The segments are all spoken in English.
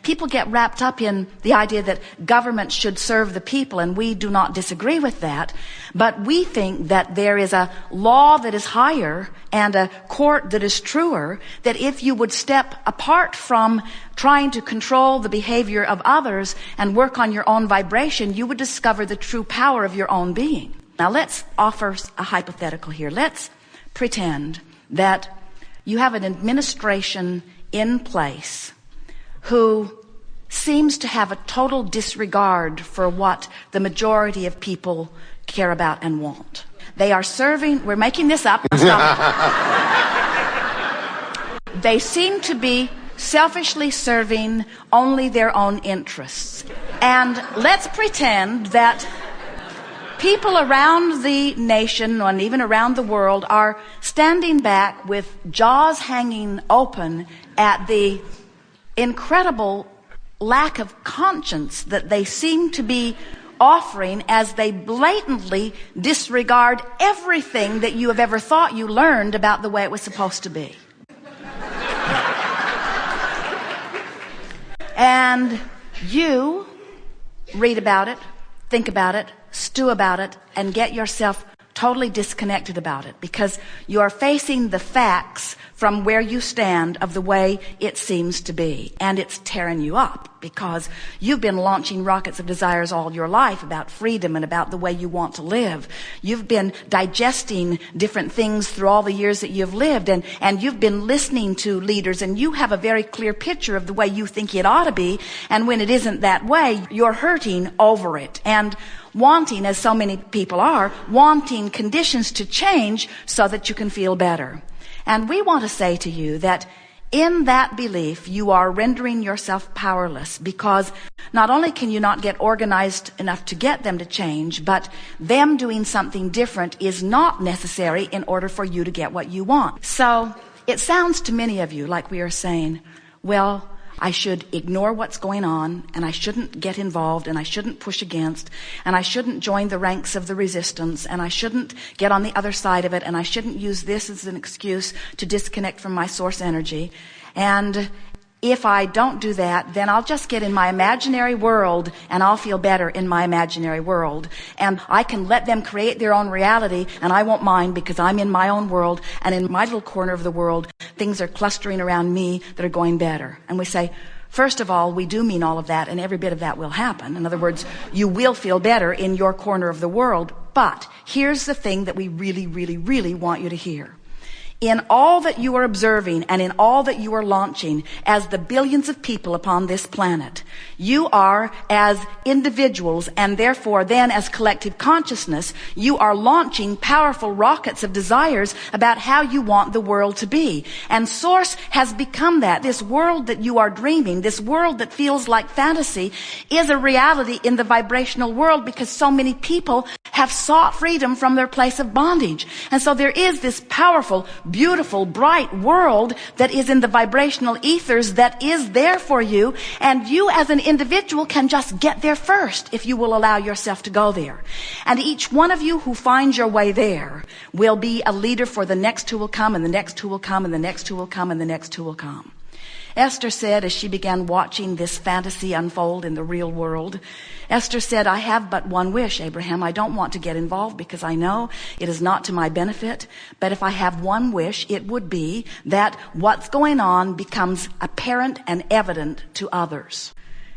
people get wrapped up in the idea that government should serve the people, and we do not disagree with that. But we think that there is a law that is higher and a court that is truer, that if you would step apart from trying to control the behavior of others and work on your own vibration, you would discover the true power of your own being. Now let's offer a hypothetical here. Let's pretend that you have an administration in place who seems to have a total disregard for what the majority of people care about and want. They are serving, we're making this up. They seem to be selfishly serving only their own interests. And let's pretend that people around the nation and even around the world are standing back with jaws hanging open at the incredible lack of conscience that they seem to be offering as they blatantly disregard everything that you have ever thought you learned about the way it was supposed to be. And you read about it, think about it, stew about it, and get yourself totally disconnected about it because you are facing the facts from where you stand of the way it seems to be. And it's tearing you up because you've been launching rockets of desires all your life about freedom and about the way you want to live. You've been digesting different things through all the years that you've lived, and you've been listening to leaders, and you have a very clear picture of the way you think it ought to be. And when it isn't that way, you're hurting over it and wanting, as so many people are, wanting conditions to change so that you can feel better. And we want to say to you that in that belief, you are rendering yourself powerless because not only can you not get organized enough to get them to change, but them doing something different is not necessary in order for you to get what you want. So it sounds to many of you like we are saying, well, I should ignore what's going on, and I shouldn't get involved, and I shouldn't push against, and I shouldn't join the ranks of the resistance, and I shouldn't get on the other side of it, and I shouldn't use this as an excuse to disconnect from my source energy. And if I don't do that, then I'll just get in my imaginary world and I'll feel better in my imaginary world. And I can let them create their own reality and I won't mind because I'm in my own world, and in my little corner of the world, things are clustering around me that are going better. And we say, first of all, we do mean all of that, and every bit of that will happen. In other words, you will feel better in your corner of the world. But here's the thing that we really, really, really want you to hear. In all that you are observing and in all that you are launching as the billions of people upon this planet, you are, as individuals and therefore then as collective consciousness, you are launching powerful rockets of desires about how you want the world to be. And Source has become that. This world that you are dreaming, this world that feels like fantasy, is a reality in the vibrational world because so many people have sought freedom from their place of bondage. And so there is this powerful, beautiful, bright world that is in the vibrational ethers that is there for you, and you as an individual can just get there first if you will allow yourself to go there. And each one of you who finds your way there will be a leader for the next who will come, and the next who will come, and the next who will come, and the next who will come. Esther said, as she began watching this fantasy unfold in the real world, Esther said, I have but one wish, Abraham. I don't want to get involved because I know it is not to my benefit. But if I have one wish, it would be that what's going on becomes apparent and evident to others.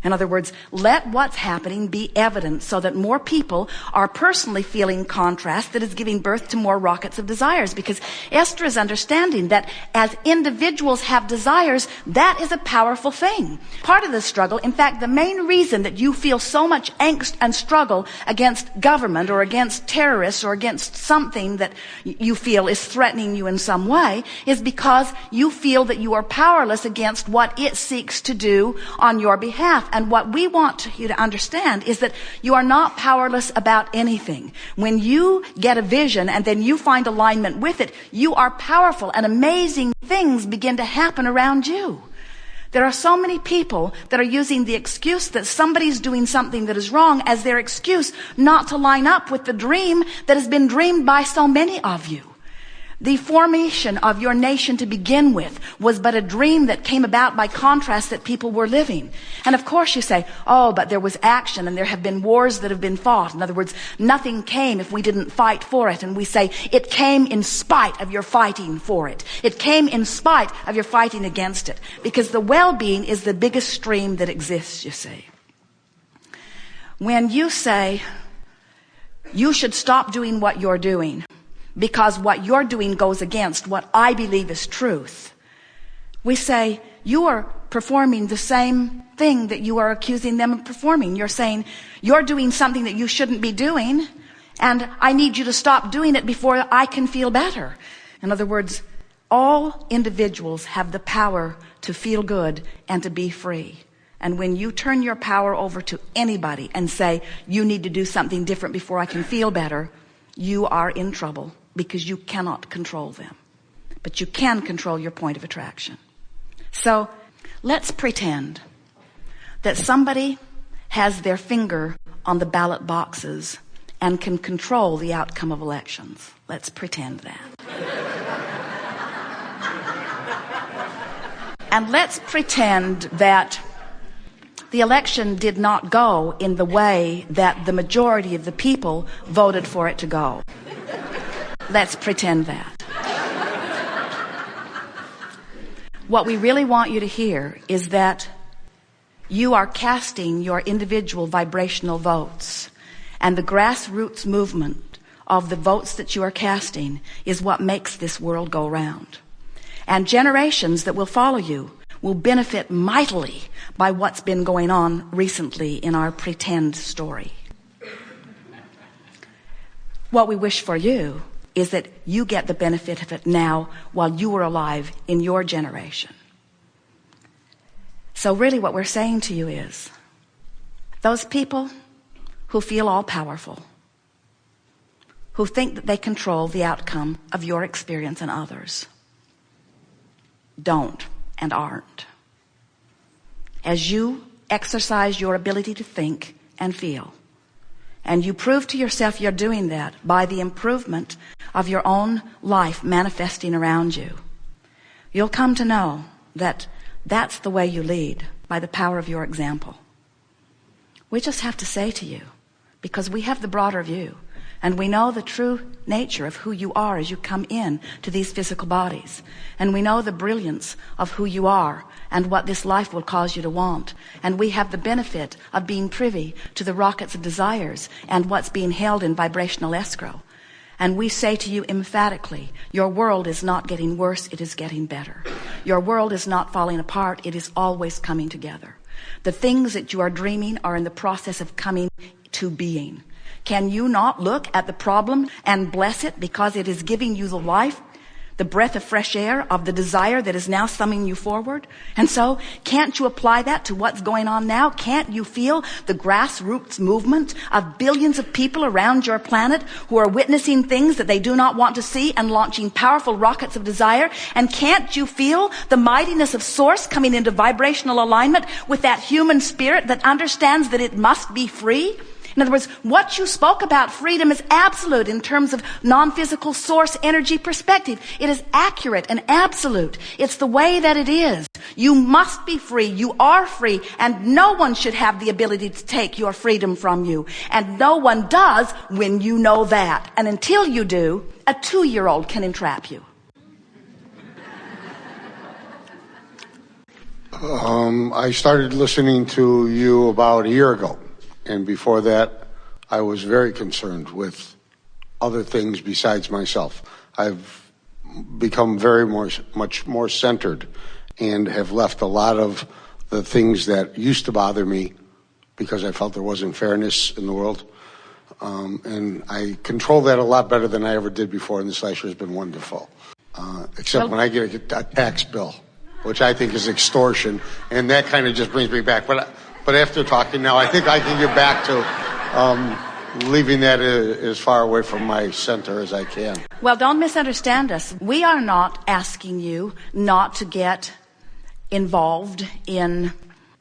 In other words, let what's happening be evident so that more people are personally feeling contrast that is giving birth to more rockets of desires. Because Esther is understanding that as individuals have desires, that is a powerful thing. Part of the struggle, in fact, the main reason that you feel so much angst and struggle against government or against terrorists or against something that you feel is threatening you in some way is because you feel that you are powerless against what it seeks to do on your behalf. And what we want you to understand is that you are not powerless about anything. When you get a vision and then you find alignment with it, you are powerful and amazing things begin to happen around you. There are so many people that are using the excuse that somebody's doing something that is wrong as their excuse not to line up with the dream that has been dreamed by so many of you. The formation of your nation to begin with was but a dream that came about by contrast that people were living. And of course you say, oh, but there was action and there have been wars that have been fought. In other words, nothing came if we didn't fight for it. And we say, it came in spite of your fighting for it. It came in spite of your fighting against it. Because the well-being is the biggest stream that exists, you see. When you say, you should stop doing what you're doing, because what you're doing goes against what I believe is truth, we say, you are performing the same thing that you are accusing them of performing. You're saying, you're doing something that you shouldn't be doing, and I need you to stop doing it before I can feel better. In other words, all individuals have the power to feel good and to be free. And when you turn your power over to anybody and say, you need to do something different before I can feel better, you are in trouble, because you cannot control them. But you can control your point of attraction. So let's pretend that somebody has their finger on the ballot boxes and can control the outcome of elections. Let's pretend that. And let's pretend that the election did not go in the way that the majority of the people voted for it to go. Let's pretend that. What we really want you to hear is that you are casting your individual vibrational votes, and the grassroots movement of the votes that you are casting is what makes this world go round. And generations that will follow you will benefit mightily by what's been going on recently in our pretend story. What we wish for you is that you get the benefit of it now while you were alive in your generation. So really what we're saying to you is, those people who feel all powerful, who think that they control the outcome of your experience and others, don't and aren't. As you exercise your ability to think and feel, and you prove to yourself you're doing that by the improvement of your own life manifesting around you, you'll come to know that that's the way you lead, by the power of your example. We just have to say to you, because we have the broader view, and we know the true nature of who you are as you come in to these physical bodies. And we know the brilliance of who you are and what this life will cause you to want. And we have the benefit of being privy to the rockets of desires and what's being held in vibrational escrow. And we say to you emphatically, your world is not getting worse, it is getting better. Your world is not falling apart, it is always coming together. The things that you are dreaming are in the process of coming to being. Can you not look at the problem and bless it because it is giving you the life, the breath of fresh air of the desire that is now summoning you forward? And so, can't you apply that to what's going on now? Can't you feel the grassroots movement of billions of people around your planet who are witnessing things that they do not want to see and launching powerful rockets of desire? And can't you feel the mightiness of Source coming into vibrational alignment with that human spirit that understands that it must be free? In other words, what you spoke about freedom is absolute in terms of non-physical source energy perspective. It is accurate and absolute. It's the way that it is. You must be free. You are free. And no one should have the ability to take your freedom from you. And no one does when you know that. And until you do, a 2-year-old can entrap you. I started listening to you about a year ago. And before that, I was very concerned with other things besides myself. I've become much more centered and have left a lot of the things that used to bother me because I felt there wasn't fairness in the world. And I control that a lot better than I ever did before, and this last year has been wonderful. Except when I get a tax bill, which I think is extortion, and that kind of just brings me back. But after talking now, I think I can get back to leaving that as far away from my center as I can. Well, don't misunderstand us. We are not asking you not to get involved in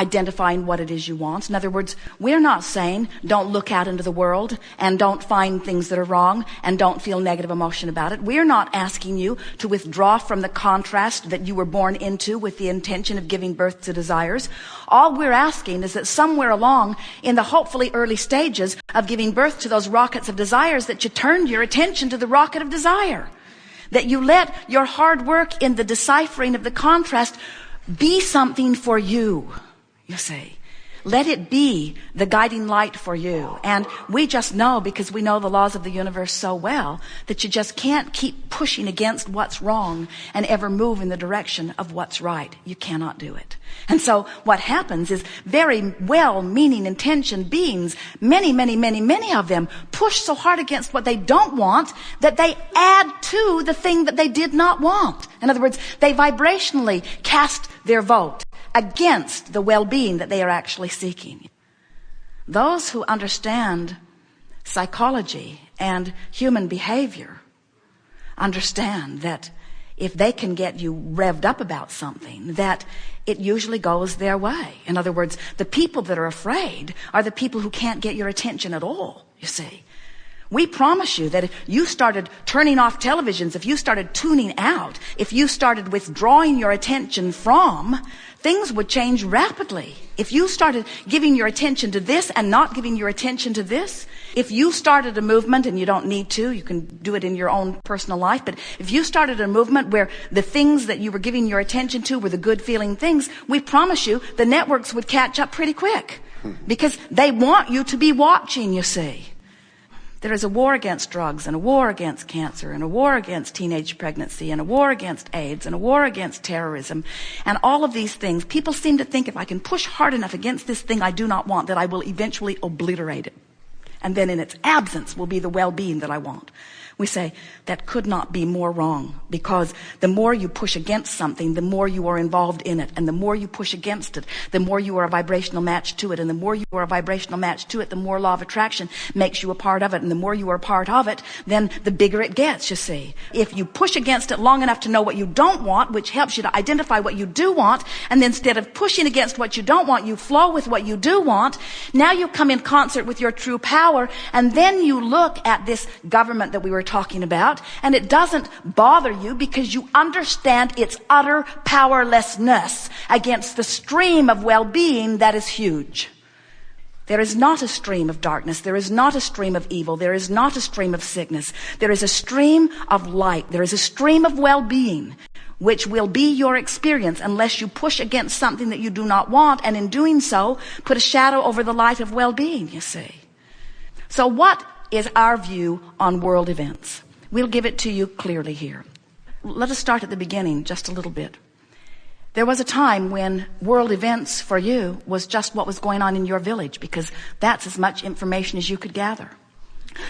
identifying what it is you want. In other words, we're not saying don't look out into the world and don't find things that are wrong and don't feel negative emotion about it. We're not asking you to withdraw from the contrast that you were born into with the intention of giving birth to desires. All we're asking is that somewhere along in the hopefully early stages of giving birth to those rockets of desires, that you turned your attention to the rocket of desire. That you let your hard work in the deciphering of the contrast be something for you, you see. Let it be the guiding light for you. And we just know, because we know the laws of the universe so well, that you just can't keep pushing against what's wrong and ever move in the direction of what's right. You cannot do it. And so what happens is very well-meaning, intentioned beings, many of them, push so hard against what they don't want that they add to the thing that they did not want. In other words, they vibrationally cast their vote against the well-being that they are actually seeking. Those who understand psychology and human behavior understand that if they can get you revved up about something, that it usually goes their way. In other words, the people that are afraid are the people who can't get your attention at all, you see. We promise you that if you started turning off televisions, if you started tuning out, if you started withdrawing your attention from, things would change rapidly. If you started giving your attention to this and not giving your attention to this, if you started a movement, and you don't need to, you can do it in your own personal life, but if you started a movement where the things that you were giving your attention to were the good feeling things, we promise you the networks would catch up pretty quick. Because they want you to be watching, you see. There is a war against drugs, and a war against cancer, and a war against teenage pregnancy, and a war against AIDS, and a war against terrorism, and all of these things. People seem to think if I can push hard enough against this thing I do not want, that I will eventually obliterate it. And then in its absence will be the well-being that I want. We say that could not be more wrong, because the more you push against something, the more you are involved in it. And the more you push against it, the more you are a vibrational match to it. And the more you are a vibrational match to it, the more law of attraction makes you a part of it. And the more you are a part of it, then the bigger it gets, you see. If you push against it long enough to know what you don't want, which helps you to identify what you do want, and then instead of pushing against what you don't want, you flow with what you do want, now you come in concert with your true power, and then you look at this government that we were talking about, and it doesn't bother you because you understand its utter powerlessness against the stream of well-being that is huge. There is not a stream of darkness. There is not a stream of evil. There is not a stream of sickness. There is a stream of light. There is a stream of well-being, which will be your experience unless you push against something that you do not want, and in doing so, put a shadow over the light of well-being, you see. So what is our view on world events? We'll give it to you clearly here. Let us start at the beginning just a little bit. There was a time when world events for you was just what was going on in your village, because that's as much information as you could gather.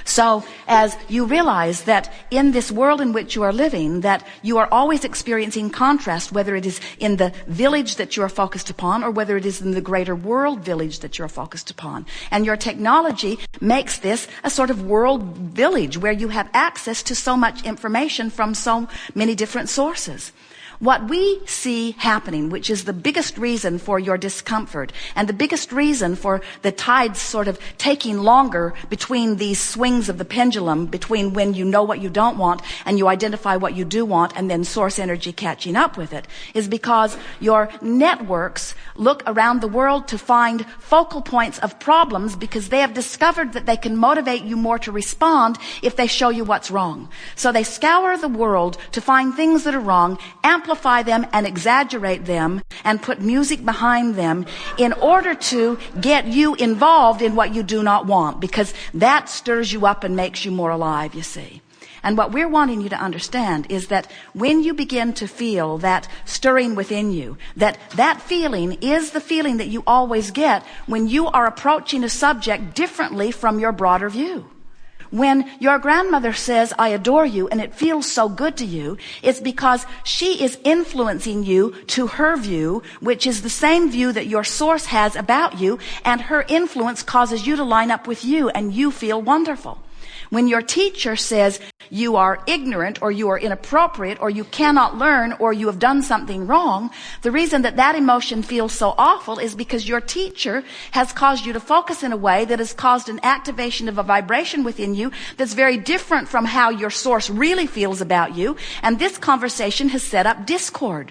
So as you realize that in this world in which you are living, that you are always experiencing contrast, whether it is in the village that you are focused upon or whether it is in the greater world village that you are focused upon. And your technology makes this a sort of world village where you have access to so much information from so many different sources. What we see happening, which is the biggest reason for your discomfort and the biggest reason for the tides sort of taking longer between these swings of the pendulum, between when you know what you don't want and you identify what you do want and then source energy catching up with it, is because your networks look around the world to find focal points of problems, because they have discovered that they can motivate you more to respond if they show you what's wrong. So they scour the world to find things that are wrong, amplify them and exaggerate them and put music behind them in order to get you involved in what you do not want, because that stirs you up and makes you more alive, you see. And what we're wanting you to understand is that when you begin to feel that stirring within you, that feeling is the feeling that you always get when you are approaching a subject differently from your broader view. When your grandmother says, "I adore you," and it feels so good to you, it's because she is influencing you to her view, which is the same view that your source has about you, and her influence causes you to line up with you, and you feel wonderful. When your teacher says you are ignorant or you are inappropriate or you cannot learn or you have done something wrong, the reason that that emotion feels so awful is because your teacher has caused you to focus in a way that has caused an activation of a vibration within you that's very different from how your source really feels about you. And this conversation has set up discord.